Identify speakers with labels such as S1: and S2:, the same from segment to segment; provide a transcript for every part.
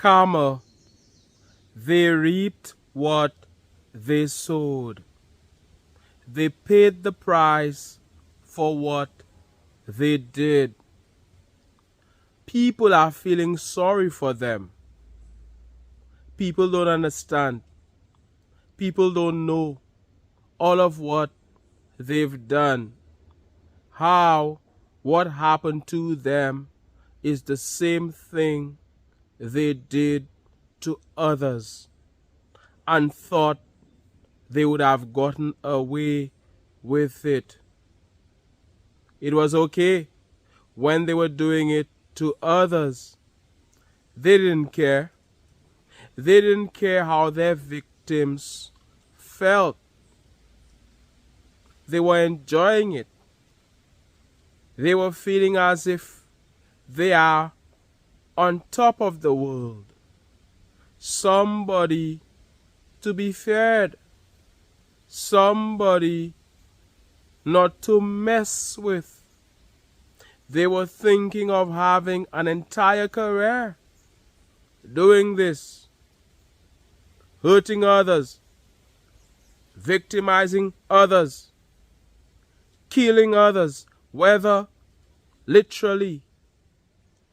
S1: karma. They reaped what they sowed. They paid the price for what they did. People are feeling sorry for them. People don't understand. People don't know all of what they've done. What happened to them is the same thing they did to others and thought they would have gotten away with it. It was okay when they were doing it to others. They didn't care. They didn't care how their victims felt. They were enjoying it. They were feeling as if they are on top of the world. Somebody to be feared. Somebody not to mess with. They were thinking of having an entire career doing this, hurting others, victimizing others, killing others, whether literally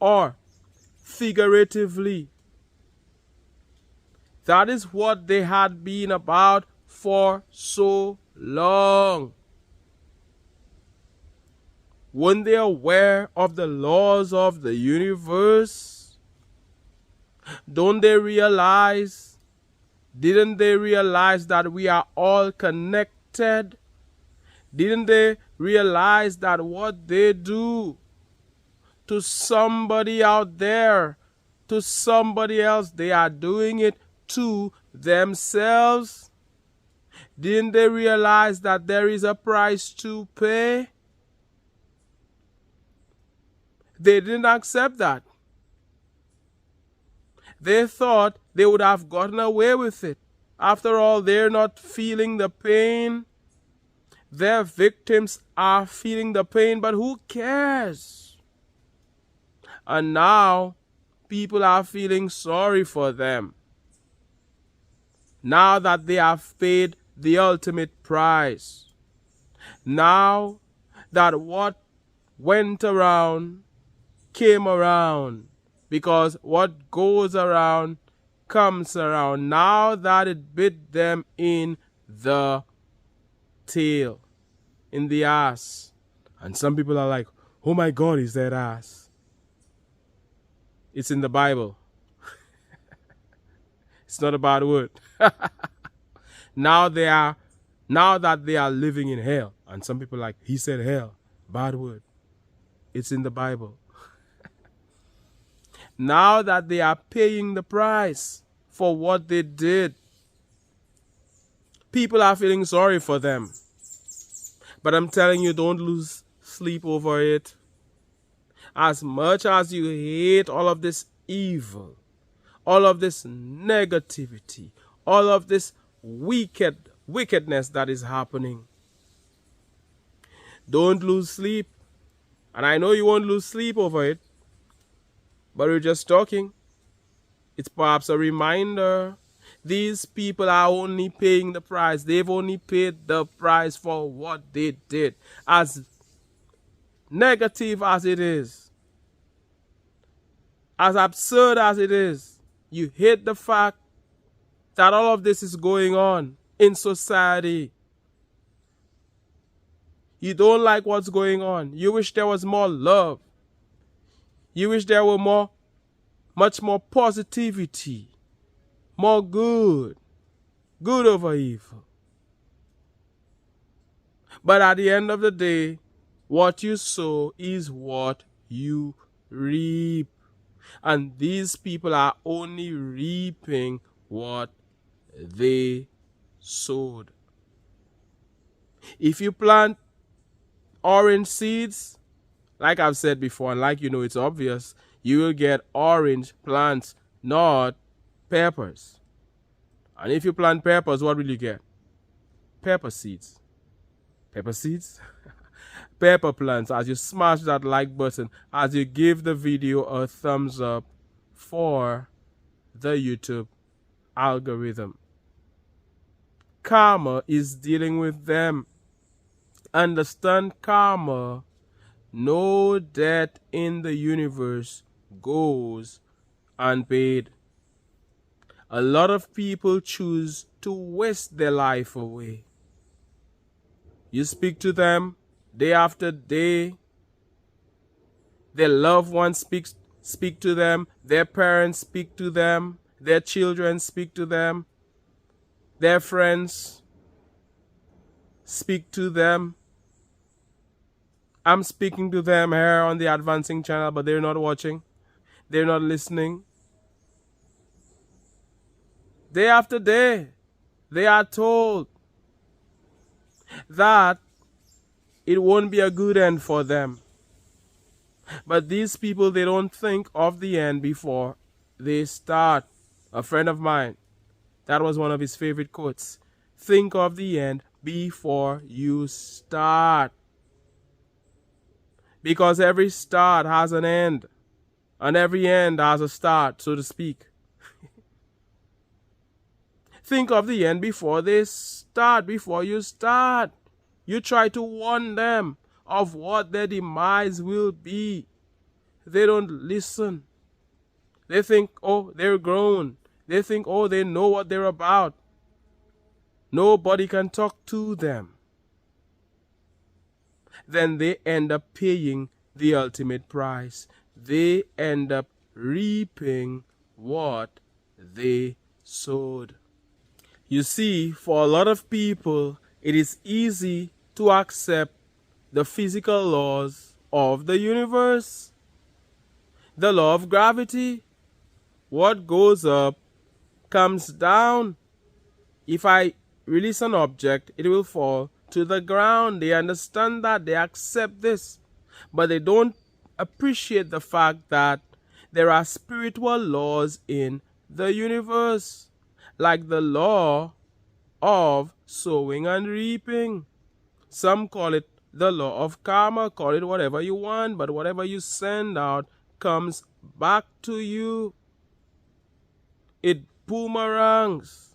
S1: or figuratively. That is what they had been about for so long. Weren't they aware of the laws of the universe? Don't they realize? Didn't they realize that we are all connected? Didn't they realize that what they do to somebody out there, to somebody else, they are doing it to themselves? Didn't they realize that there is a price to pay? They didn't accept that. They thought they would have gotten away with it. After all, they're not feeling the pain. Their victims are feeling the pain, but who cares? And now, people are feeling sorry for them. Now that they have paid the ultimate price. Now that what went around came around, because what goes around comes around. Now that it bit them in the tail, in the ass. And some people are like, oh my God, is that ass? It's in the Bible. It's not a bad word. Now that they are living in hell. And some people are like, he said hell, bad word. It's in the Bible. Now that they are paying the price for what they did, people are feeling sorry for them. But I'm telling you, don't lose sleep over it. As much as you hate all of this evil, all of this negativity, all of this wickedness that is happening, don't lose sleep. And I know you won't lose sleep over it, but we're just talking. It's perhaps a reminder. These people are only paying the price. They've only paid the price for what they did. As negative as it is, as absurd as it is, you hate the fact that all of this is going on in society. You don't like what's going on. You wish there was more love. You wish there were much more positivity, more good over evil. But at the end of the day, what you sow is what you reap. And these people are only reaping what they sowed. If you plant orange seeds, like I've said before, and like you know, it's obvious, you will get orange plants, not peppers. And if you plant peppers, what will you get? Pepper seeds. Pepper seeds? Pepper plants. As you smash that like button, as you give the video a thumbs up for the YouTube algorithm. Karma is dealing with them. Understand karma. No debt in the universe goes unpaid. A lot of people choose to waste their life away. You speak to them day after day. Their loved ones speak to them. Their parents speak to them. Their children speak to them. Their friends speak to them. I'm speaking to them here on the Advancing channel, but they're not watching. They're not listening. Day after day, they are told that it won't be a good end for them. But these people, they don't think of the end before they start. A friend of mine, that was one of his favorite quotes. Think of the end before you start. Because every start has an end. And every end has a start, so to speak. Think of the end before they start, before you start. You try to warn them of what their demise will be. They don't listen. They think, oh, they're grown. They think, oh, they know what they're about. Nobody can talk to them. Then they end up paying the ultimate price. They end up reaping what they sowed. You see, for a lot of people, it is easy to accept the physical laws of the universe. The law of gravity. What goes up comes down. If I release an object, it will fall to the ground. They understand that. They accept this. But they don't appreciate the fact that there are spiritual laws in the universe. Like the law of sowing and reaping. Some call it the law of karma. Call it whatever you want. But whatever you send out comes back to you. It boomerangs.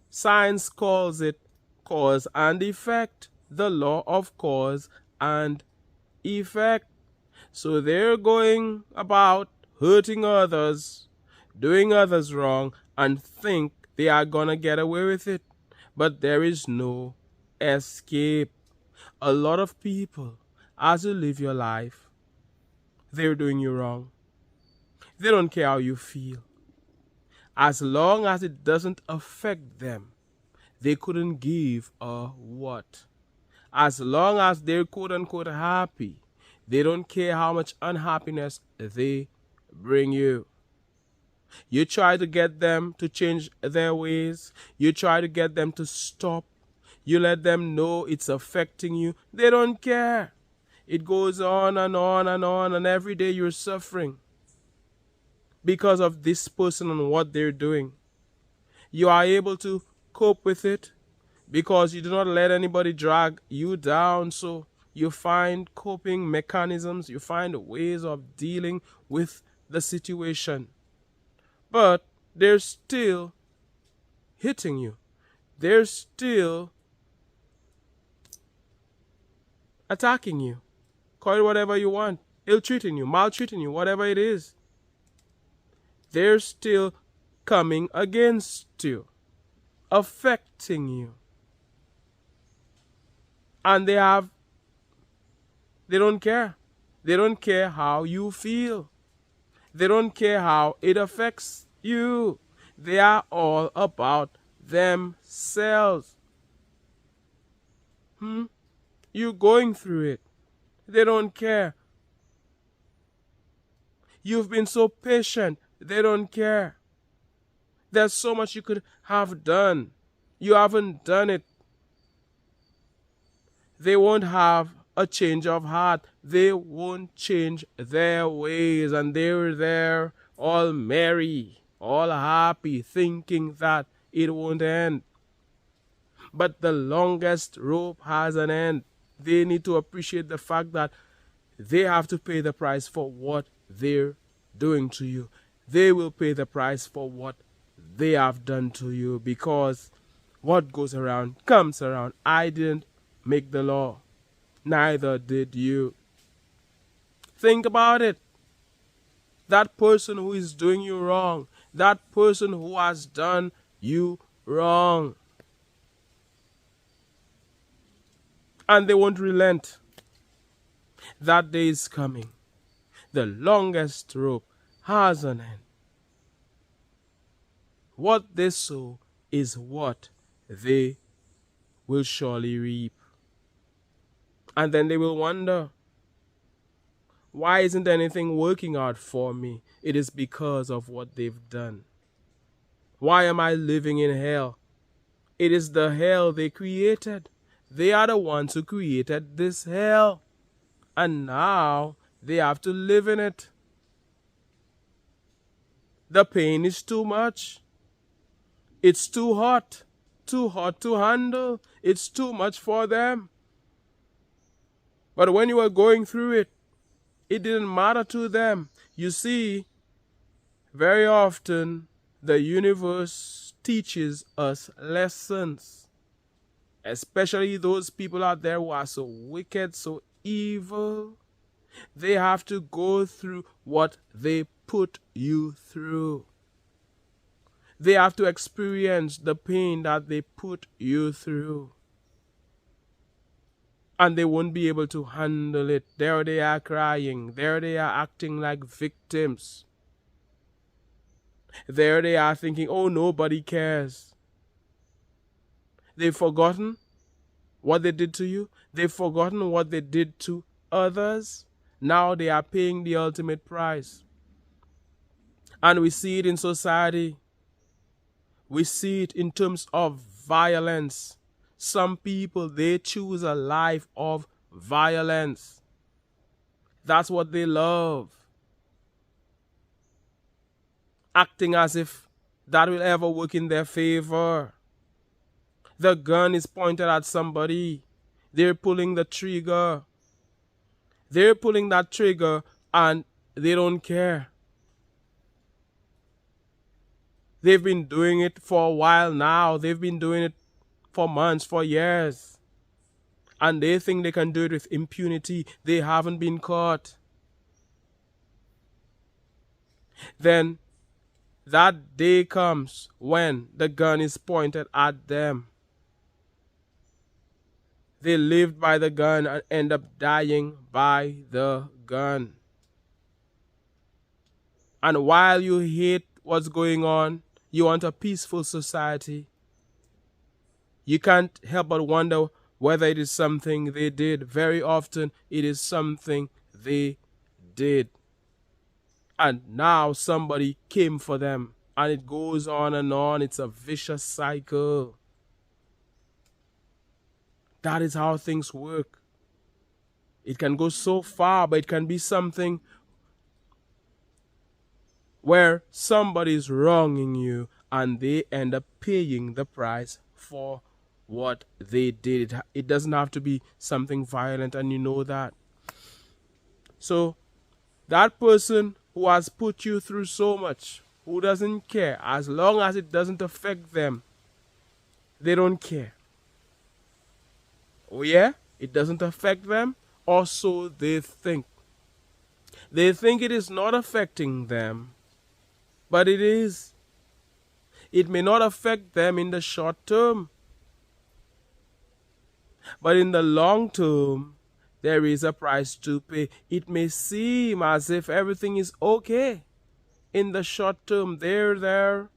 S1: Science calls it cause and effect. The law of cause and effect. So they're going about hurting others, doing others wrong, and think they are gonna get away with it. But there is no escape. A lot of people, as you live your life, they're doing you wrong. They don't care how you feel. As long as it doesn't affect them, they couldn't give a what. As long as they're quote unquote happy, they don't care how much unhappiness they bring you. You try to get them to change their ways. You try to get them to stop. You let them know it's affecting you. They don't care. It goes on and on and on, and every day you're suffering because of this person and what they're doing. You are able to cope with it because you do not let anybody drag you down. So you find coping mechanisms. You find ways of dealing with the situation. But they're still hitting you. They're still attacking you. Call it whatever you want. Ill-treating you, maltreating you, whatever it is. They're still coming against you, affecting you. And they don't care. They don't care how you feel. They don't care how it affects you. They are all about themselves. You're going through it. They don't care. You've been so patient. They don't care. There's so much you could have done. You haven't done it. They won't have a change of heart. They won't change their ways, and they're there all merry, all happy, thinking that it won't end. But the longest rope has an end. They need to appreciate the fact that they have to pay the price for what they're doing to you. they will pay the price for what they have done to you, because what goes around comes around. I didn't make the law, neither did you. Think about it. That person who is doing you wrong, that person who has done you wrong, and they won't relent. That day is coming. The longest rope has an end. What they sow is what they will surely reap. And then they will wonder, why isn't anything working out for me? It is because of what they've done. Why am I living in hell? It is the hell they created. They are the ones who created this hell. And now they have to live in it. The pain is too much. It's too hot to handle. It's too much for them. But when you were going through it, it didn't matter to them. You see, very often the universe teaches us lessons, especially those people out there who are so wicked, so evil. They have to go through what they put you through. They have to experience the pain that they put you through. And they won't be able to handle it. There they are crying. There they are acting like victims. There they are thinking, oh, nobody cares. They've forgotten what they did to you. They've forgotten what they did to others. Now they are paying the ultimate price. And we see it in society. We see it in terms of violence. Some people, they choose a life of violence. That's what they love. Acting as if that will ever work in their favor. The gun is pointed at somebody. They're pulling the trigger. They're pulling that trigger and they don't care. They've been doing it for a while now. They've been doing it for months, for years. And they think they can do it with impunity. They haven't been caught. Then that day comes when the gun is pointed at them. They lived by the gun and end up dying by the gun. And while you hate what's going on, you want a peaceful society, you can't help but wonder whether it is something they did. Very often, it is something they did. And now somebody came for them. And it goes on and on. It's a vicious cycle. That is how things work. It can go so far, but it can be something where somebody is wronging you and they end up paying the price for what they did. It doesn't have to be something violent, and you know that. So that person who has put you through so much, who doesn't care, as long as it doesn't affect them, they don't care. Oh yeah? It doesn't affect them, or so they think. They think it is not affecting them, but it is. It may not affect them in the short term, but in the long term, there is a price to pay. It may seem as if everything is okay. In the short term, they're there.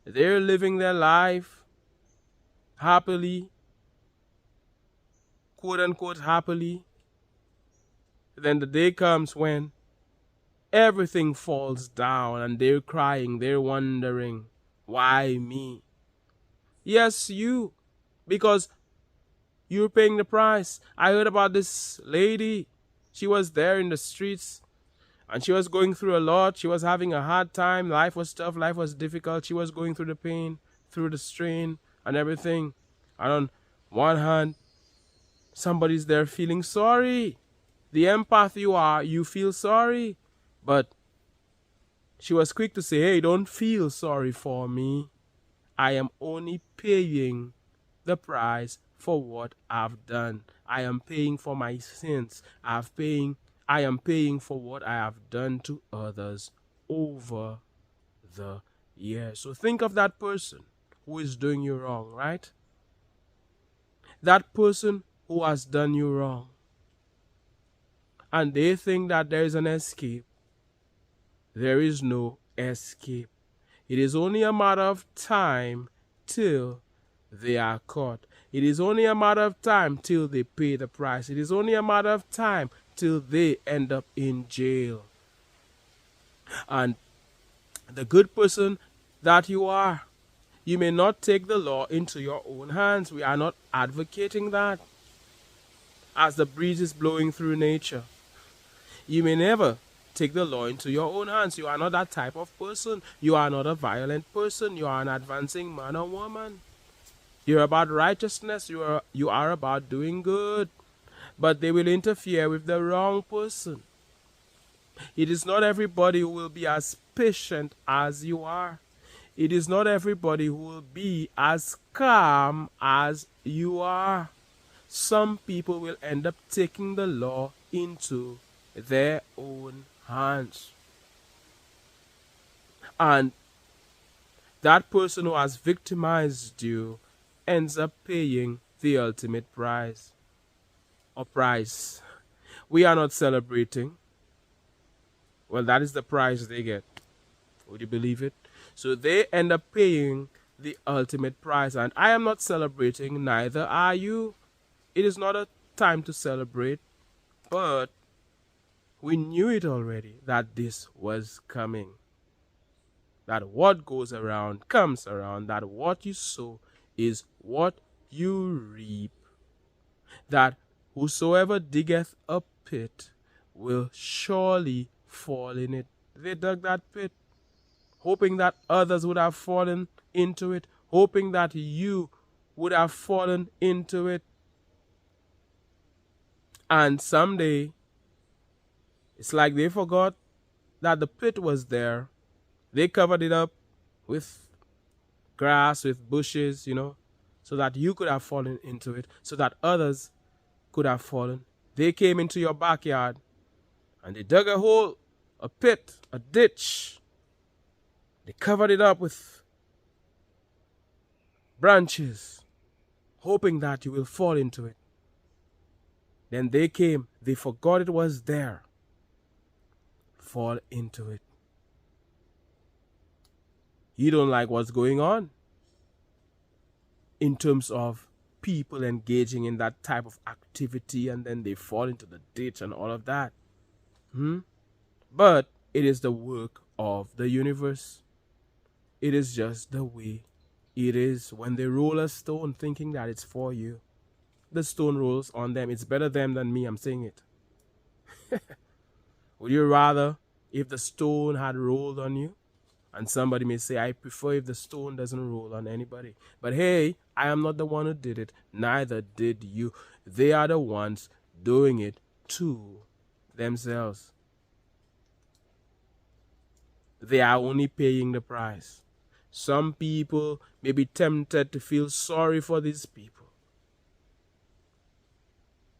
S1: They're living their life happily, quote unquote happily. Then the day comes when everything falls down and they're crying, they're wondering, why me? Yes, you. Because you're paying the price. I heard about this lady. She was there in the streets and she was going through a lot. She was having a hard time. Life was tough. Life was difficult. She was going through the pain, through the strain and everything. And on one hand, somebody's there feeling sorry. The empath you are, you feel sorry. But She was quick to say, hey, don't feel sorry for me. I am only paying the price for what I've done. I am paying for my sins. I am paying for what I have done to others over the years. So think of that person who is doing you wrong, right? That person who has done you wrong. And they think that there is an escape. There is no escape. It is only a matter of time till they are caught. It is only a matter of time till they pay the price. It is only a matter of time till they end up in jail. And the good person that you are, you may not take the law into your own hands. We are not advocating that. As the breeze is blowing through nature, you may never take the law into your own hands. You are not that type of person. You are not a violent person. You are an advancing man or woman. You're about righteousness. You are about doing good. But they will interfere with the wrong person. It is not everybody who will be as patient as you are. It is not everybody who will be as calm as you are. Some people will end up taking the law into their own hands. And that person who has victimized you ends up paying the ultimate price. Or price. We are not celebrating. Well, that is the price they get. Would you believe it? So they end up paying the ultimate price. And I am not celebrating, neither are you. It is not a time to celebrate, but we knew it already that this was coming. That what goes around comes around. That what you sow is what you reap. That whosoever diggeth a pit will surely fall in it. They dug that pit, hoping that others would have fallen into it, hoping that you would have fallen into it. And someday, it's like they forgot that the pit was there. They covered it up with grass, with bushes, so that you could have fallen into it, so that others could have fallen. They came into your backyard and they dug a hole, a pit, a ditch. They covered it up with branches, hoping that you will fall into it. Then they came, they forgot it was there. Fall into it. You don't like what's going on in terms of people engaging in that type of activity, and then they fall into the ditch and all of that. But it is the work of the universe. It is just the way it is. When they roll a stone thinking that it's for you, the stone rolls on them. It's better them than me, I'm saying it. Would you rather if the stone had rolled on you? And somebody may say, I prefer if the stone doesn't roll on anybody. But hey, I am not the one who did it. Neither did you. They are the ones doing it to themselves. They are only paying the price. Some people may be tempted to feel sorry for these people,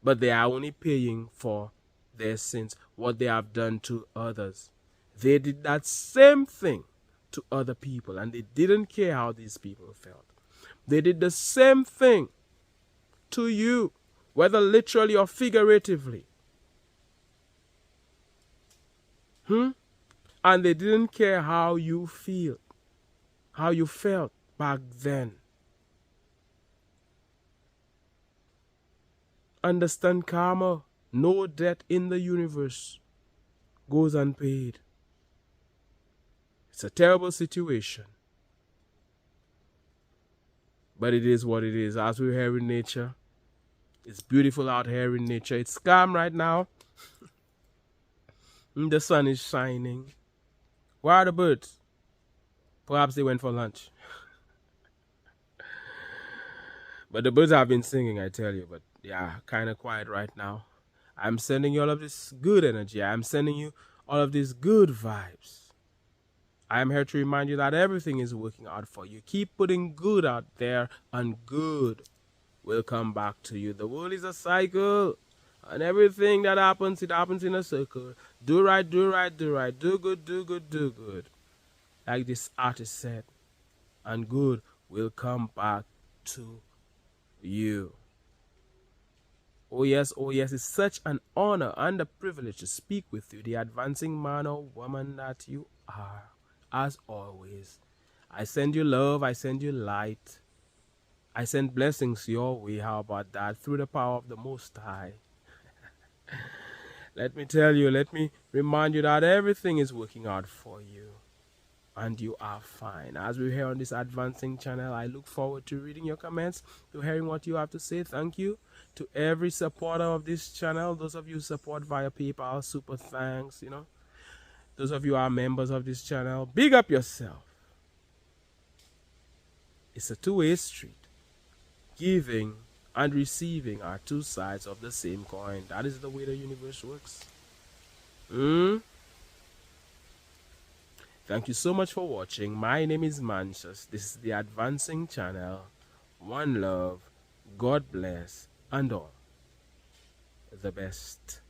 S1: but they are only paying for their sins, what they have done to others. They did that same thing to other people, and they didn't care how these people felt. They did the same thing to you, whether literally or figuratively. And they didn't care how you feel, how you felt back then. Understand karma. No debt in the universe goes unpaid. It's a terrible situation. But it is what it is. As we're here in nature, it's beautiful out here in nature. It's calm right now. The sun is shining. Where are the birds? Perhaps they went for lunch. But the birds have been singing, I tell you. But yeah, kind of quiet right now. I'm sending you all of this good energy. I'm sending you all of these good vibes. I am here to remind you that everything is working out for you. Keep putting good out there, and good will come back to you. The world is a cycle, and everything that happens, it happens in a circle. Do right, do right, do right. Do good, do good, do good. Like this artist said, and good will come back to you. Oh yes, it's such an honor and a privilege to speak with you, the advancing man or woman that you are. As always, I send you love, I send you light, I send blessings your way. How about that? Through the power of the Most High. Let me tell you, let me remind you that everything is working out for you, and you are fine. As we're here on this advancing channel, I look forward to reading your comments, to hearing what you have to say. Thank you to every supporter of this channel. Those of you who support via PayPal, super thanks, Those of you who are members of this channel, big up yourself. It's a two-way street. Giving and receiving are two sides of the same coin. That is the way the universe works. Thank you so much for watching. My name is Manchus. This is the Advancing Channel. One love, God bless, and all the best.